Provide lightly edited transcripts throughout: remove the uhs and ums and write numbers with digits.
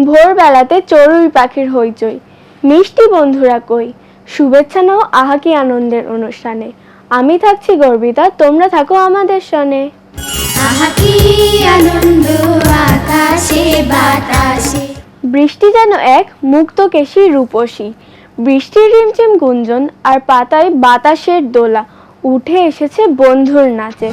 ভোরবেলাতে চড়ুই পাখির হইচই, মিষ্টি বন্ধুরা কই, শুভেচ্ছা নাও আহা কি আনন্দের অনুষ্ঠানে। আমি থাকছি গর্বিতা, তোমরা থাকো আমাদের সনে। আহা কি আনন্দ আকাশে বাতাসে। বৃষ্টি যেন এক মুক্তকেশী রূপসী, বৃষ্টির রিমঝিম গুঞ্জন আর পাতায় বাতাসের দোলা, উঠে এসেছে বন্ধুর নাচে।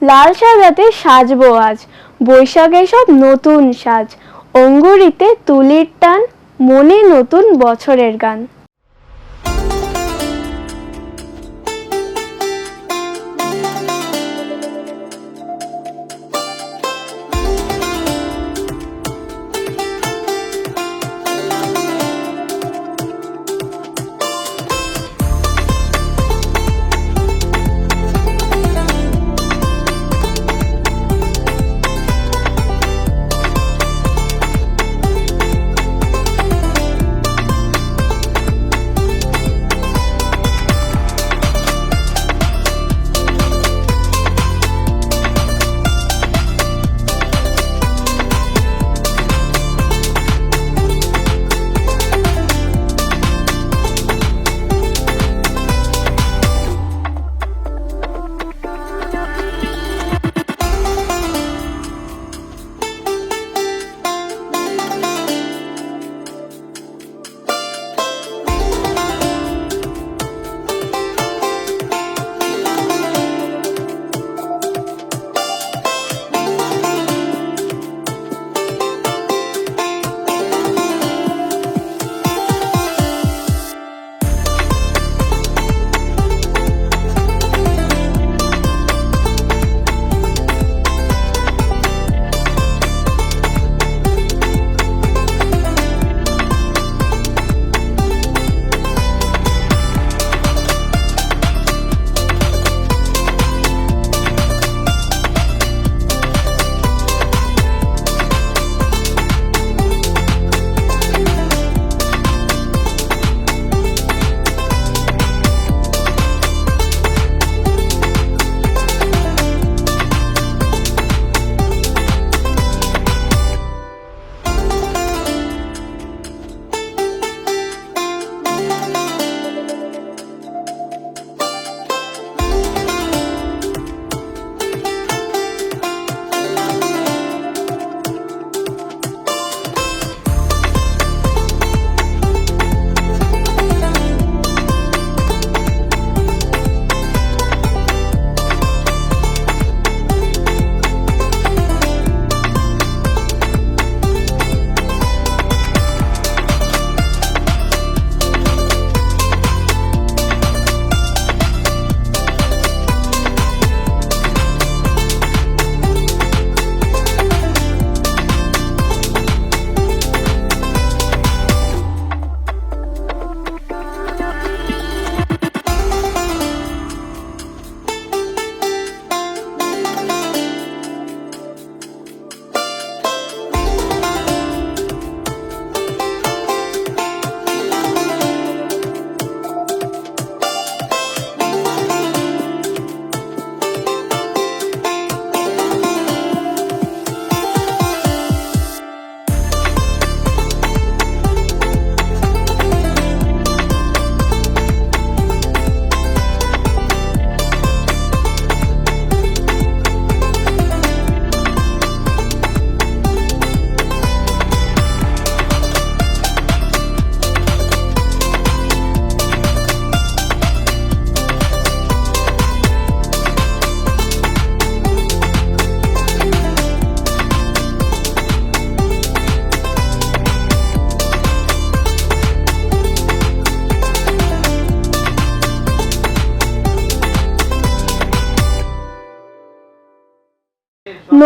লাল সাজাতে সাজবো আজ, বৈশাখে সব নতুন সাজ, অঙ্গুরিতে তুলির টান, মনে নতুন বছরের গান।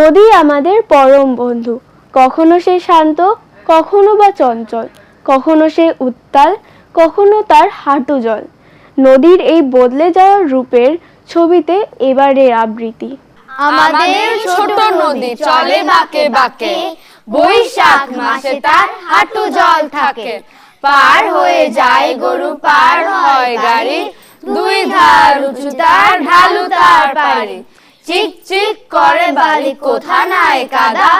নদী আমাদের পরম বন্ধু, কখনো সে শান্ত, কখনো বা চঞ্চল, কখনো সে উত্তাল, কখনো তার হাঁটু জল। নদীর এই বদলে যাওয়ার রূপের ছবিতে এবারের আবৃত্তি। আমাদের ছোট নদী চলে বাঁকে বাঁকে, বৈশাখ মাসে তার হাঁটু জল থাকে। পার হয়ে যায় গরু, পার হয় গাড়ি, দুই ধার উঁচু তার, ঢালু তার পাড়ি। চিক চিক করে বালি, কোথা নাই কাদা,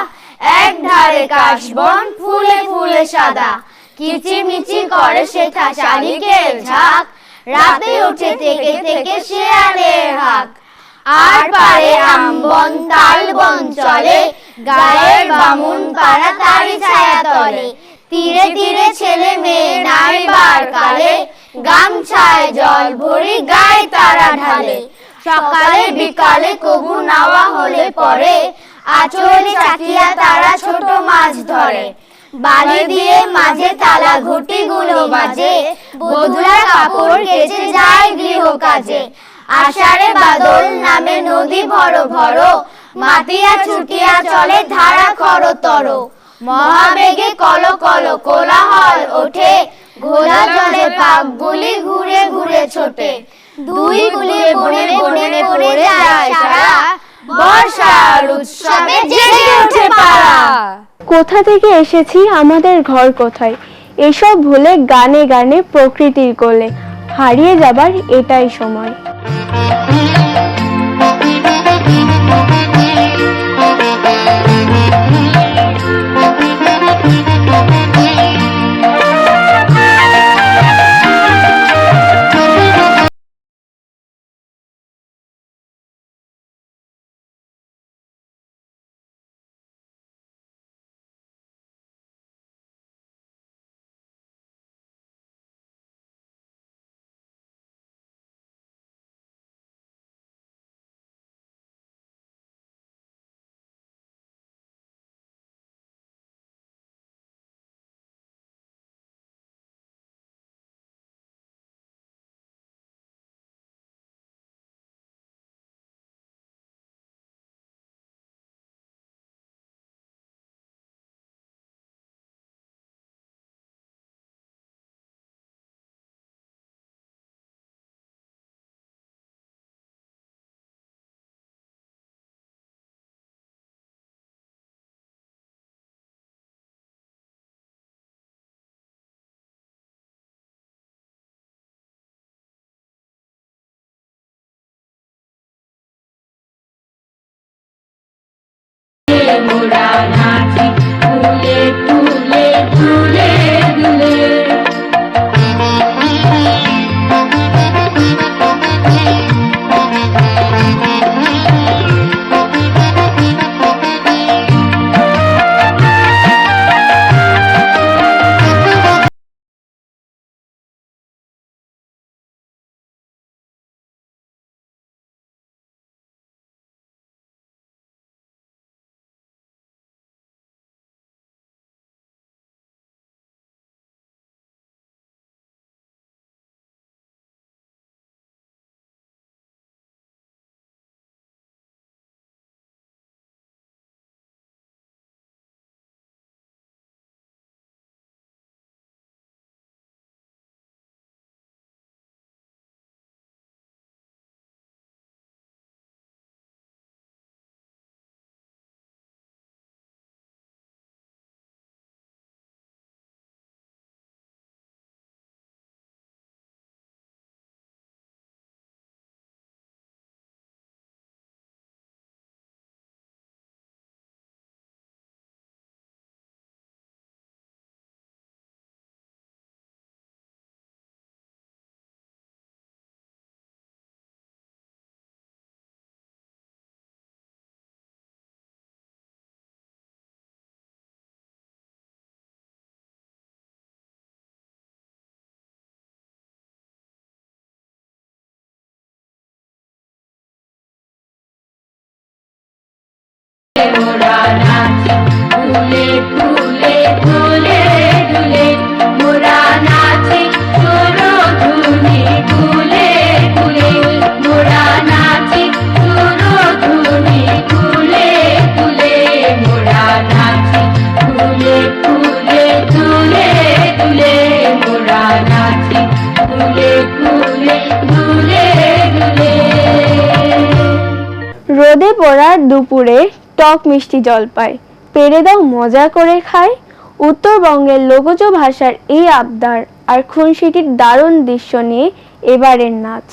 এক ধারে কাশবন, ফুলে ফুলে সাদা। কিচিমিচি করে সেথা শালিকের ঝাঁক, রাতে ওঠে থেকে থেকে শেয়ালের হাঁক। আর পারে আমবন তাল বন চলে, গায়ের বামুন পাড়া তারি ছায়া তলে। তীরে তীরে ছেলে মেয়ে নাইবার কালে, গামছায় জল ভরি গায়ে তারা ঢালে। সকালে বিকালে কবু নাওয়া হলে পরে, আঁচলে চাকিয়া তারা ছোট মাছ ধরে। বালি দিয়ে মাঝে তালা ঘুটি গুলো বাজে, বধুরা কাপড় কেচে যায় গৃহ কাজে। আষাঢ়ে বাদল নামে নদী ভরো ভরো, মাতিয়া ছুটিয়া চলে ধারা খরতর। মহাবেগে কল কল কোলাহল ওঠে, ঘোলা জলে পাকগুলি ঘুরে ঘুরে ছোটে। দুই কুলে বনে বনে পড়ে যায় সারা, বর্ষার উৎসবে জেগে ওঠে পাড়া। কোথা থেকে এসেছি, আমাদের ঘর কোথায়, এসব ভুলে গানে গানে প্রকৃতির কোলে হারিয়ে যাবার এটাই সময়। মোরা নাচি ফুলে ফুলে ফুলে দুলে। মোরা নাচি ফুলে ফুলে ফুলে দুলে, মোরা নাচি সুরধুনি কুলে কুলে। মোরা নাচি সুরধুনি কুলে কুলে। দুপুরে টক মিষ্টি জলপাই, পেরে দাও মজা করে খাই। উত্তরবঙ্গের লোকজ ভাষার এই আবদার আর খুনসিটির দারুণ দৃশ্য নিয়ে এবারের নাচ।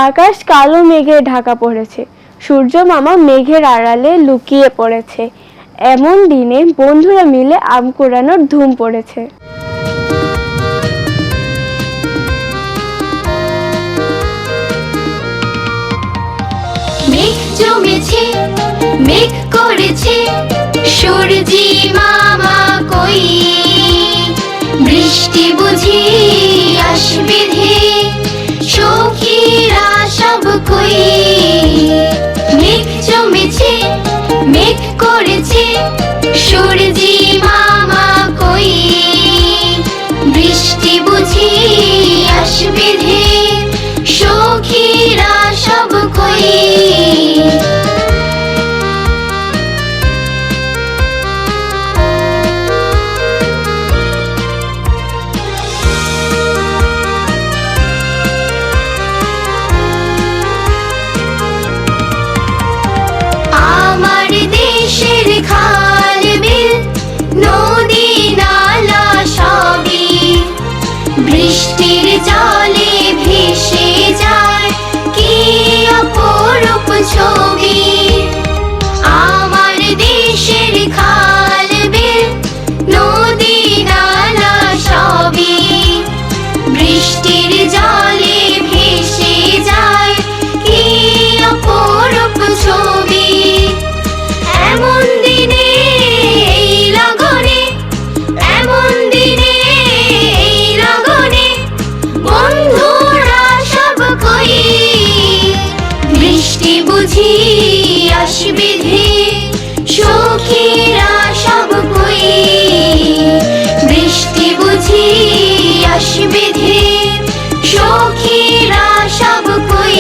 আকাশ কালো মেঘে ঢাকা পড়েছে, সূর্য মামা মেঘের আড়ালে লুকিয়ে পড়েছে। এমন দিনে বন্ধুরা মিলে আম কুড়ানোর ধুম পড়েছে। মেঘ জমেছে, মেঘ করেছে, সূর্যি মামা কই, বৃষ্টি বুঝি আসবে ধে, সখীরা সব কই। মেঘ জমেছে, মেঘ করেছে, সূর্যি মামা কই, বৃষ্টি বুঝি আসবে ধে, সখীরা সব কই। আমার দেশের খাল বিল নদী নালা সবই বৃষ্টির জলে ভেসে যায়, কি অপরূপ ছবি। আমার দেশের খাল বিল নদী নালা সবই বৃষ্টির জলে ভেসে যায়, কি অপরূপ ছবি। এমন দিনে এই লগনে, এমন দিনে এই লগনে, বন্ধুরা সব কই, বৃষ্টি বুঝি আসবে ধে, সখীরা সব কই, বৃষ্টি বুঝি আসবে ধে, সখীরা সব কই।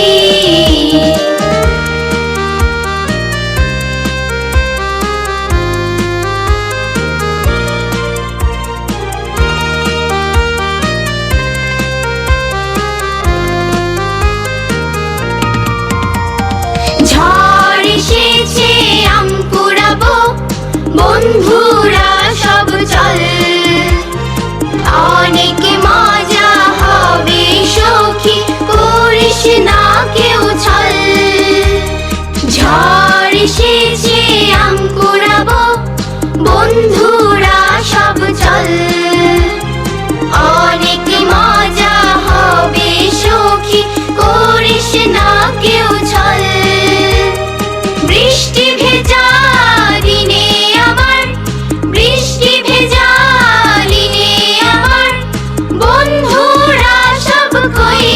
ঝড় এসেছে আম কুড়াবো, বন্ধুরা সব চল, অনেক মজা হবে সখী, করিস না কেউ ছল। ঝড় এসেছে আম কুড়াবো, বন্ধুরা সব চল, অনেক মজা হবে সখী, করিস না কেউ ছল। বৃষ্টি ভেজা দিনে আমার, বৃষ্টি ভেজা দিনে আমার, বন্ধুরা সব কই,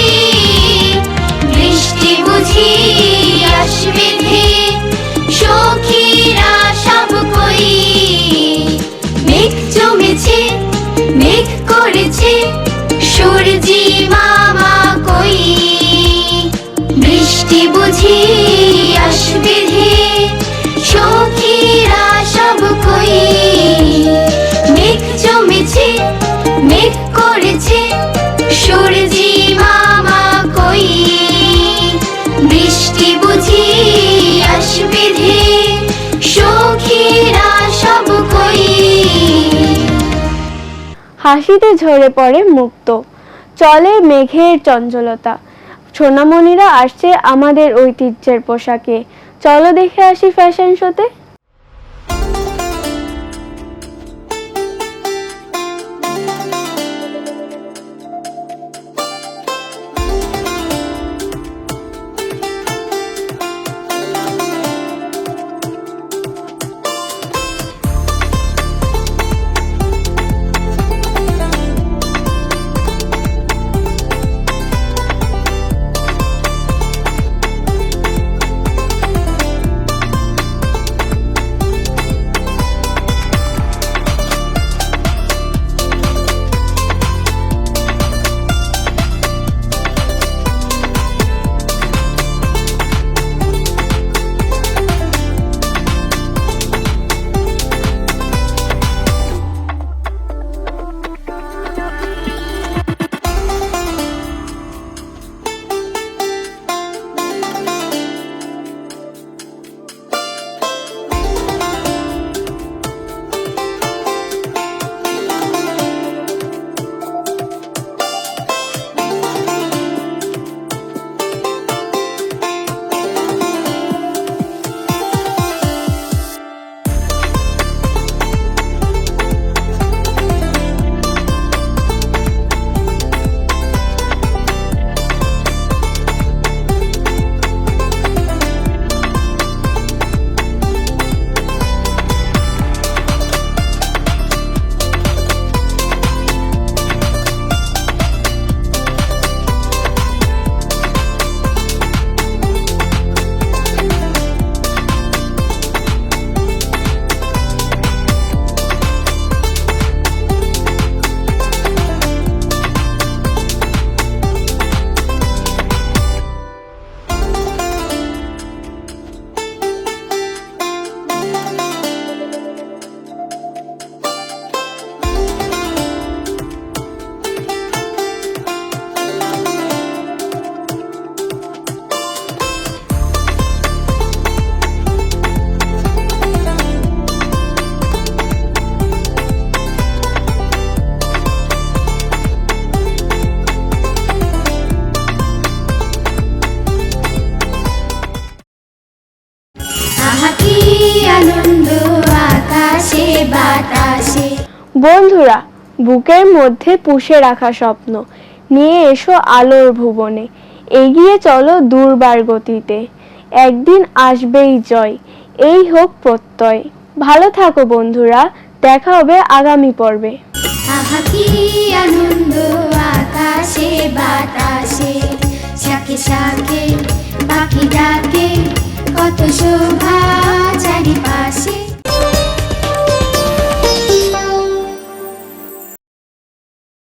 বৃষ্টি বুঝি আসবে ধেয়ে, সখীরা সব কই। মেঘ জমেছে, মেঘ করেছে, সূর্যি মামা কই, বৃষ্টি বুঝি আসবে ধেয়ে, সখীরা সব কই। মেঘ জমেছে, মেঘ করেছে, সূর্যি মামা কই, বৃষ্টি বুঝি আসবে ধেয়ে, সখীরা সব কই। হাসিতে ঝরে পড়ে মুক্ত, চলে মেঘের চঞ্চলতা। সোনামণিরা আসছে আমাদের ঐতিহ্যের পোশাকে, চলো দেখে আসি ফ্যাশন শোতে। বন্ধুরা, বুকের মধ্যে পুষে রাখা স্বপ্ন নিয়ে এসো আলোর ভুবনে, এগিয়ে চলো দুর্বার গতিতে, একদিন আসবেই জয়, এই হোক প্রত্যয়। ভালো থাকো বন্ধুরা, দেখা হবে আগামী পর্বে। আহা কি আনন্দ আকাশে বাতাসে, শাকে শাকে পাখি ডাকে, কত শোভা